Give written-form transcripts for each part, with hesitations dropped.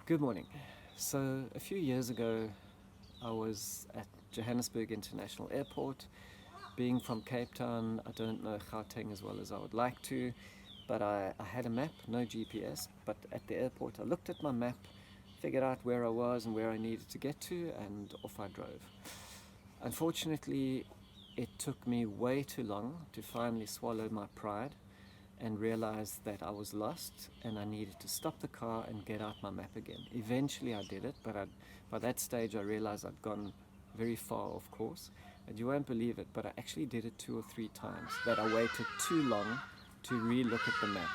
Good morning. So a few years ago, I was at Johannesburg International Airport. Being from Cape Town, I don't know Gauteng as well as I would like to, but I had a map, no GPS, but at the airport I looked at my map, figured out where I was and where I needed to get to, and off I drove. Unfortunately, it took me way too long to finally swallow my pride and realized that I was lost and I needed to stop the car and get out my map again. Eventually I did it, but by that stage I realized I'd gone very far off course. And you won't believe it, but I actually did it 2 or 3 times, that I waited too long to re-look at the map.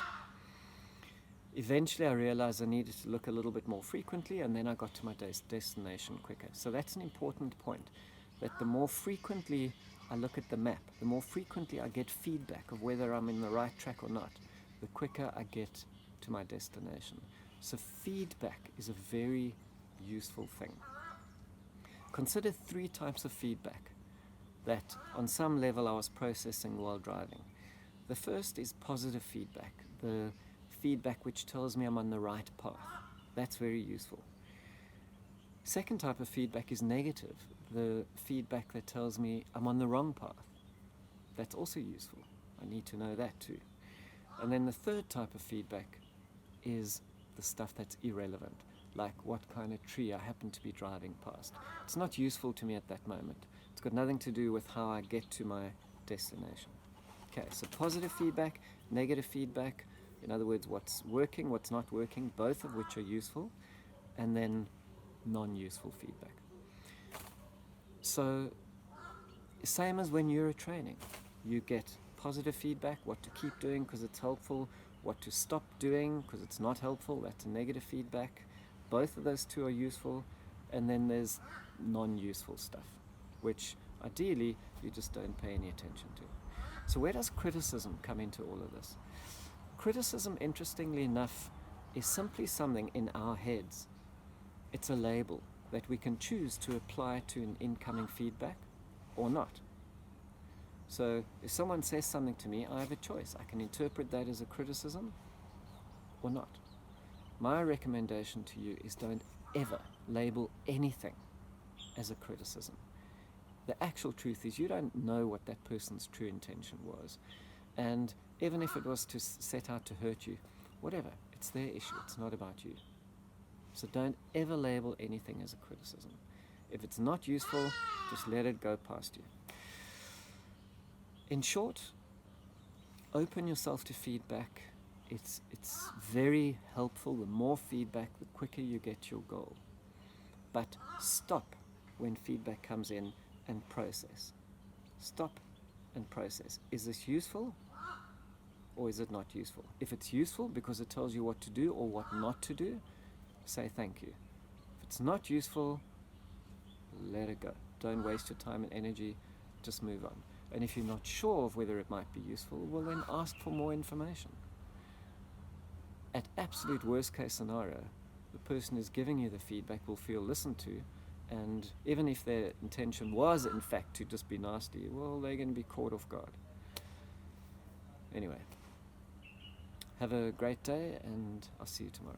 Eventually I realized I needed to look a little bit more frequently, and then I got to my destination quicker. So that's an important point, that the more frequently I look at the map, the more frequently I get feedback of whether I'm in the right track or not, the quicker I get to my destination. So feedback is a very useful thing. Consider 3 types of feedback that on some level I was processing while driving. The first is positive feedback, the feedback which tells me I'm on the right path. That's very useful. Second type of feedback is negative, the feedback that tells me I'm on the wrong path. That's also useful. I need to know that too. And then the third type of feedback is the stuff that's irrelevant, like what kind of tree I happen to be driving past. It's not useful to me at that moment. It's got nothing to do with how I get to my destination. Okay, so positive feedback, negative feedback, in other words, what's working, what's not working, both of which are useful, and then non-useful feedback. So, same as when you're training, you get positive feedback, what to keep doing because it's helpful, what to stop doing because it's not helpful, that's a negative feedback. Both of those two are useful, and then there's non-useful stuff, which ideally you just don't pay any attention to. So where does criticism come into all of this? Criticism, interestingly enough, is simply something in our heads. It's a label that we can choose to apply to an incoming feedback or not. So if someone says something to me, I have a choice. I can interpret that as a criticism or not. My recommendation to you is don't ever label anything as a criticism. The actual truth is you don't know what that person's true intention was. And even if it was to set out to hurt you, whatever, it's their issue, it's not about you. So don't ever label anything as a criticism. If it's not useful, just let it go past you. In short, open yourself to feedback. It's very helpful. The more feedback, the quicker you get your goal. But stop when feedback comes in and process. Stop and process. Is this useful or is it not useful? If it's useful because it tells you what to do or what not to do, say thank you. If it's not useful, let it go. Don't waste your time and energy, just move on. And if you're not sure of whether it might be useful, well then ask for more information. At absolute worst case scenario, the person who's giving you the feedback will feel listened to, and even if their intention was in fact to just be nasty, well, they're going to be caught off guard. Anyway, have a great day and I'll see you tomorrow.